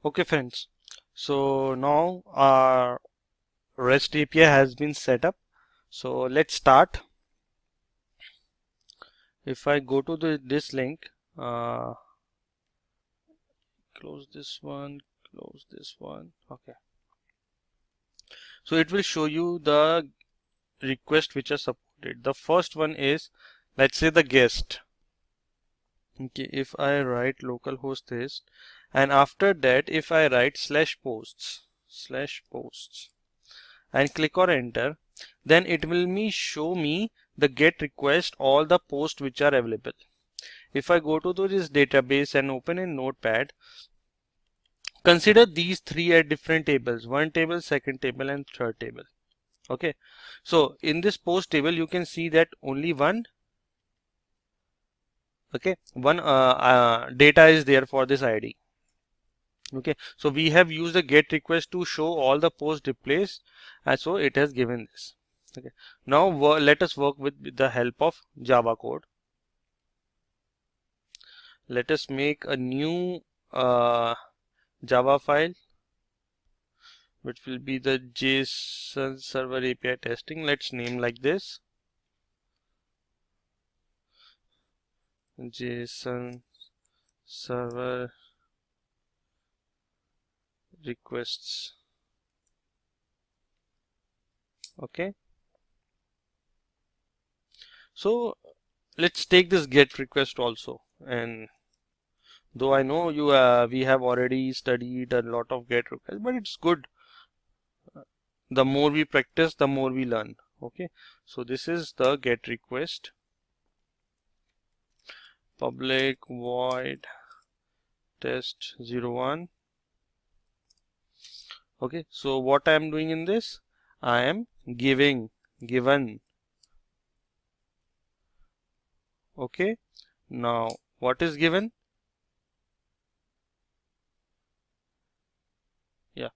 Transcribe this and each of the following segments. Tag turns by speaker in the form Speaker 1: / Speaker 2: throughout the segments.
Speaker 1: Okay friends, so now our REST API has been set up. So let's start. If I go to this link, close this one, close this one. Okay. So it will show you the request which are supported. The first one is, let's say, the guest. Okay, if I write localhost this, and after that if I write /posts and click on enter, then it will show me the get request all the posts which are available. If I go to this database and open in Notepad, consider these three are different tables: one table, second table, and third table. Okay, so in this post table you can see that only one data is there for this ID. Okay, so we have used the get request to show all the posts replaced, and so it has given this. Okay, now let us work with the help of Java code. Let us make a new Java file which will be the JSON server API testing. Let's name like this: JSON server requests. Okay, so let's take this get request also. And though I know we have already studied a lot of get requests, but it's good. The more we practice, the more we learn. Okay, so this is the get request. Public void test01. Okay, so what I am doing in this, I am given. Okay, now what is given? Yeah,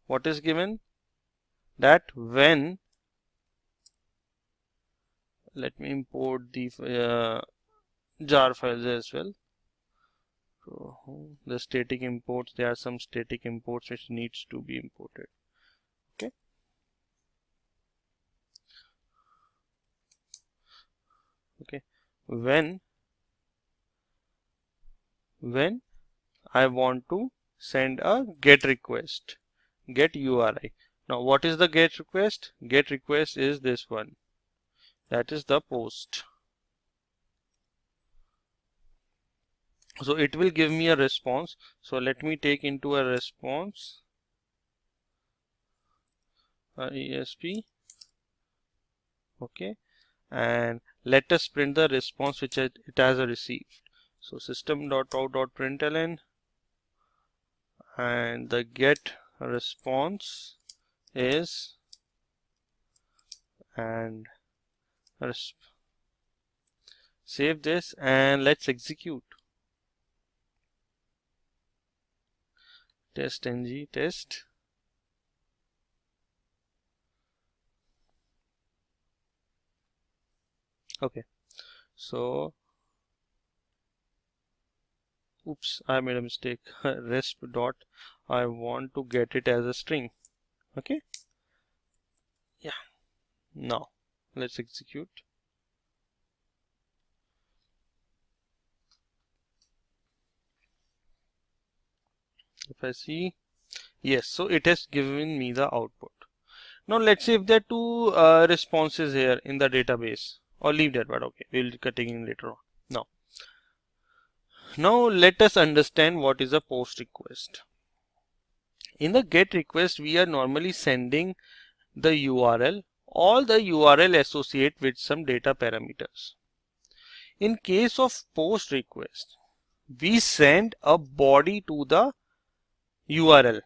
Speaker 1: what is given? That when, let me import the jar files as well. So the static imports, there are some static imports which needs to be imported. Okay, okay, when I want to send a get request, get URI. Now what is the get request? Get request is this one, that is the post. So it will give me a response. So let me take into a response ESP. Okay, and let us print the response which it has received. So system.out.println, and the get response is, and save this and let's execute. Test ng test. Okay, so oops, I made a mistake. Resp dot, I want to get it as a string. Okay, yeah, now let's execute. If I see, yes, so it has given me the output. Now let's see if there are two responses here in the database, or leave that, but okay, we'll take in later on. Now let us understand what is a post request. In the get request, we are normally sending the URL, all the URL associate with some data parameters. In case of post request, we send a body to the URL.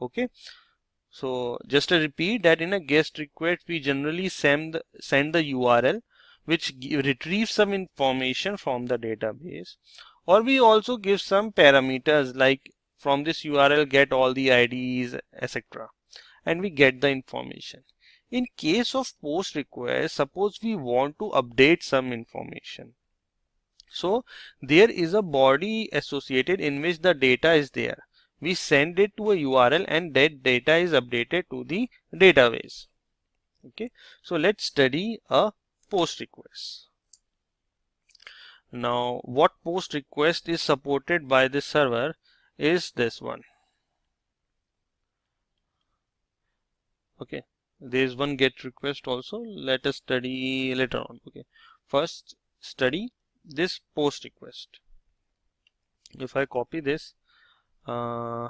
Speaker 1: Okay, so just a repeat that in a GET request, we generally send the URL which retrieves some information from the database, or we also give some parameters like from this URL get all the IDs, etc., and we get the information. In case of post request, suppose we want to update some information. So there is a body associated in which the data is there. We send it to a URL and that data is updated to the database. Okay, so let's study a post request. Now what post request is supported by this server is this one. Okay, there is one get request also. Let us study later on. Okay, first study this post request. If I copy this, okay,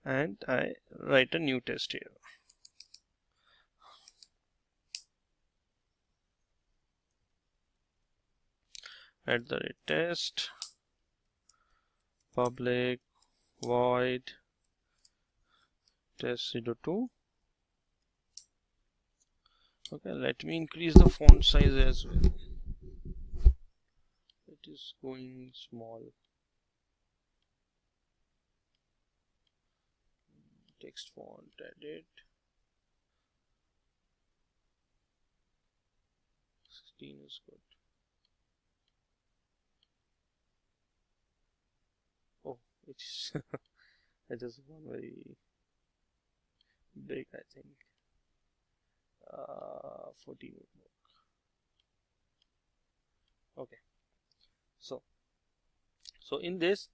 Speaker 1: and I write a new test here. At the rate test public void test02. Okay, let me increase the font size as well. It is going small. Text font edit 16 is good. Oh, it's it is one very big, I think. 14 would work. Okay, so in this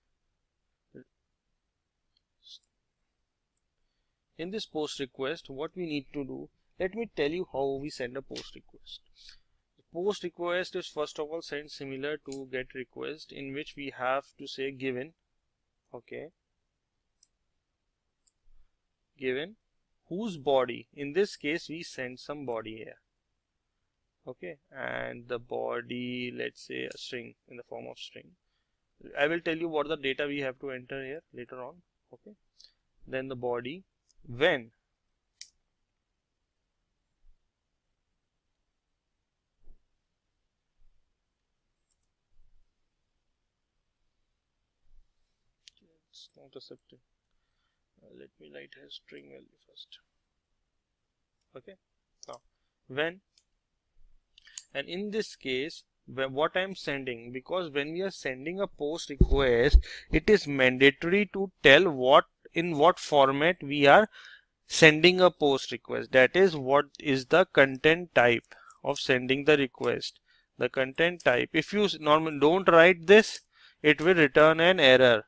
Speaker 1: post request, what we need to do, let me tell you how we send a post request. Post request is first of all sent similar to get request, in which we have to say given. Okay, given whose body, in this case we send some body here. Okay, and the body, let's say a string in the form of string. I will tell you what the data we have to enter here later on. Okay, then the body when it's not accepted. Let me write a string value first. Okay, now when, and in this case what I am sending, because when we are sending a post request, it is mandatory to tell what in what format we are sending a post request. That is, what is the content type of sending the request. The content type, if you normally don't write this, it will return an error.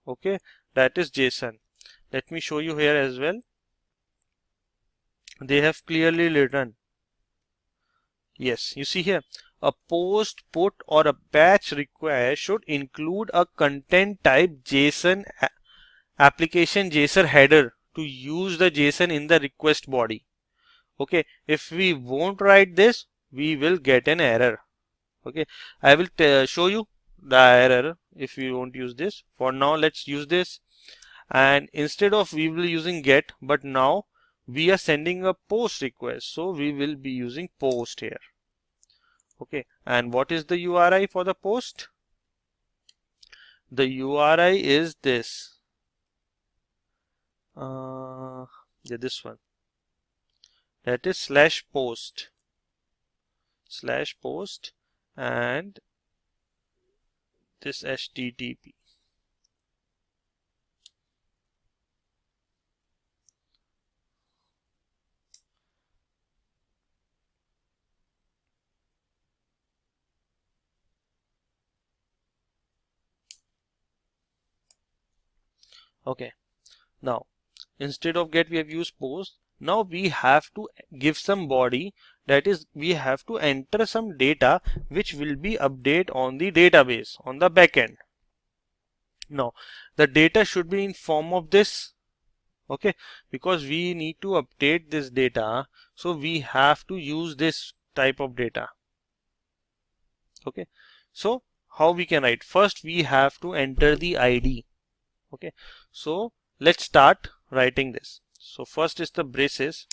Speaker 1: Okay, that is JSON. Let me show you here as well. They have clearly written. Yes, you see here, a post, put or a batch request should include a content type JSON application JSON header to use the JSON in the request body. Okay, if we won't write this, we will get an error. Okay, I will show you the error if we won't use this. For now, let's use this. And instead of we will be using get, but now we are sending a post request, so we will be using post here. Okay, and what is the URI for the post? The URI is this. Yeah, this one. That is /post and this HTTP. Okay, now instead of get we have used post. Now we have to give some body, that is we have to enter some data which will be updated on the database on the backend. Now the data should be in form of this. Okay, because we need to update this data, so we have to use this type of data. Okay, so how we can write? First we have to enter the ID. Okay, so let's start writing this. So first is the braces,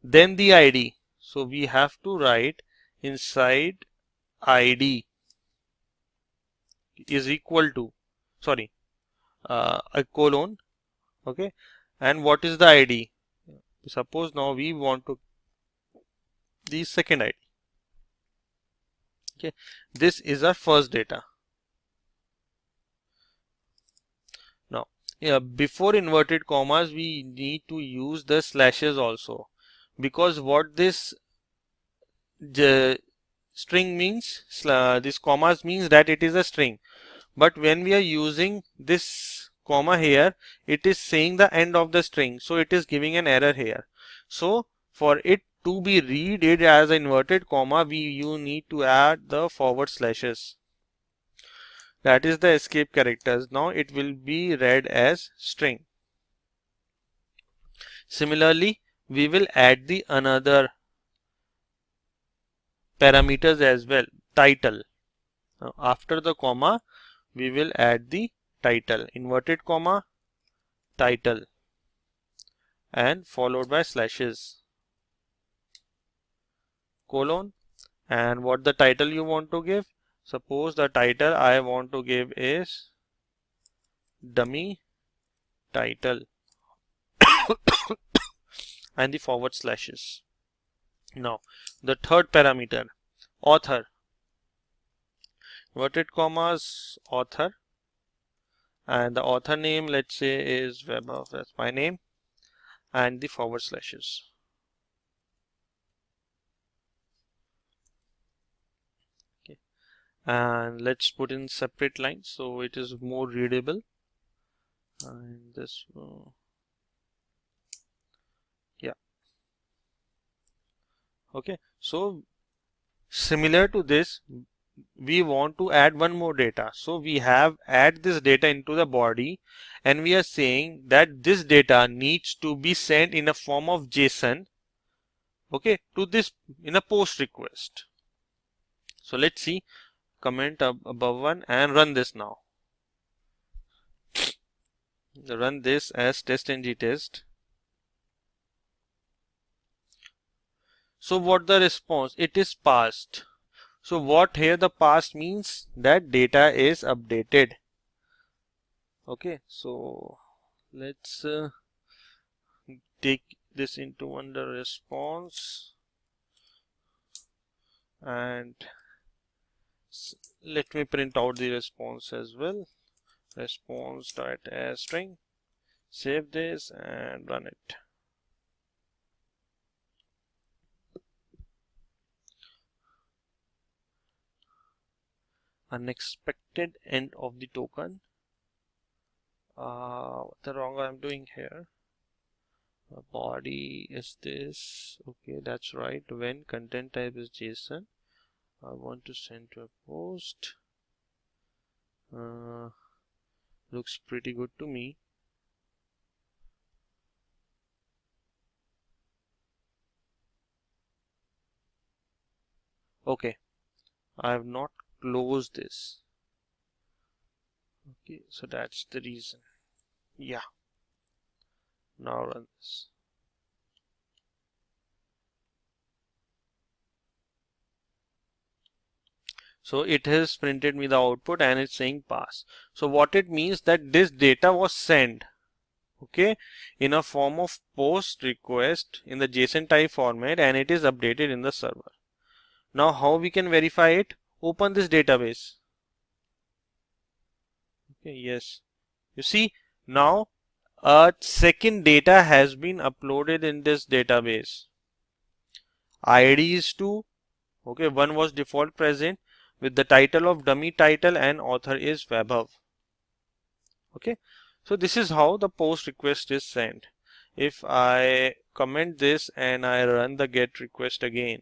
Speaker 1: then the ID. So we have to write inside ID is equal to, sorry, a colon. Okay, and what is the ID? Suppose now we want to the second ID. Okay, this is our first data. Now, yeah, before inverted commas, we need to use the slashes also, because what this string means, this commas means that it is a string. But when we are using this comma here, it is saying the end of the string, so it is giving an error here. So for it to be read it as an inverted comma, you need to add the forward slashes. That is the escape characters. Now it will be read as string. Similarly, we will add the another parameters as well, title. Now, after the comma, we will add the title, inverted comma, title, and followed by slashes, colon, and what the title you want to give. Suppose the title I want to give is dummy title and the forward slashes. Now the third parameter, author, inverted commas, author, and the author name, let's say, is Weber, that's my name, and the forward slashes. Okay, and let's put in separate lines so it is more readable. And this, yeah, okay. So similar to this, we want to add one more data. So we have add this data into the body, and we are saying that this data needs to be sent in a form of JSON, okay, to this in a post request. So let's see, comment above one and run this now. Run this as test-ng test. So what the response? It is passed. So what here the passed means that data is updated. Okay, so let's take this into under response, and let me print out the response as well. Response.asString. Save this and run it. Unexpected end of the token. What the wrong I'm doing here? Body is this. Okay, that's right. When content type is JSON, I want to send to a post. Looks pretty good to me. Okay, I have not closed this. Okay, so that's the reason. Yeah, now run this. So it has printed me the output and it's saying pass. So what it means that this data was sent, okay, in a form of post request in the JSON type format, and it is updated in the server. Now how we can verify it? Open this database. Okay, yes. You see, now a second data has been uploaded in this database. ID is 2. Okay, one was default present with the title of dummy title and author is Vaibhav. Okay, so this is how the post request is sent. If I comment this and I run the get request again,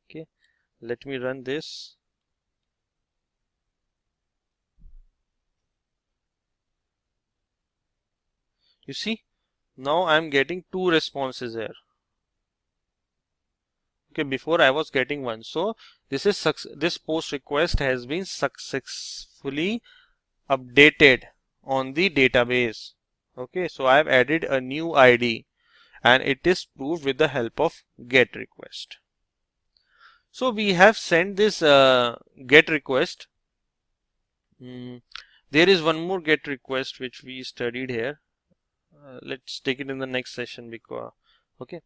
Speaker 1: okay, let me run this. You see, now I'm getting 2 responses here. Okay, before I was getting one. So this post request has been successfully updated on the database. Okay, so I have added a new ID and it is proved with the help of get request. So we have sent this get request. There is one more get request which we studied here. Let's take it in the next session because Okay,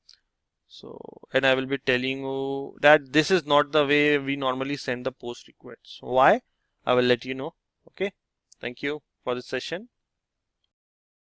Speaker 1: so and I will be telling you that this is not the way we normally send the post requests. Why? I will let you know. Okay, thank you for this session.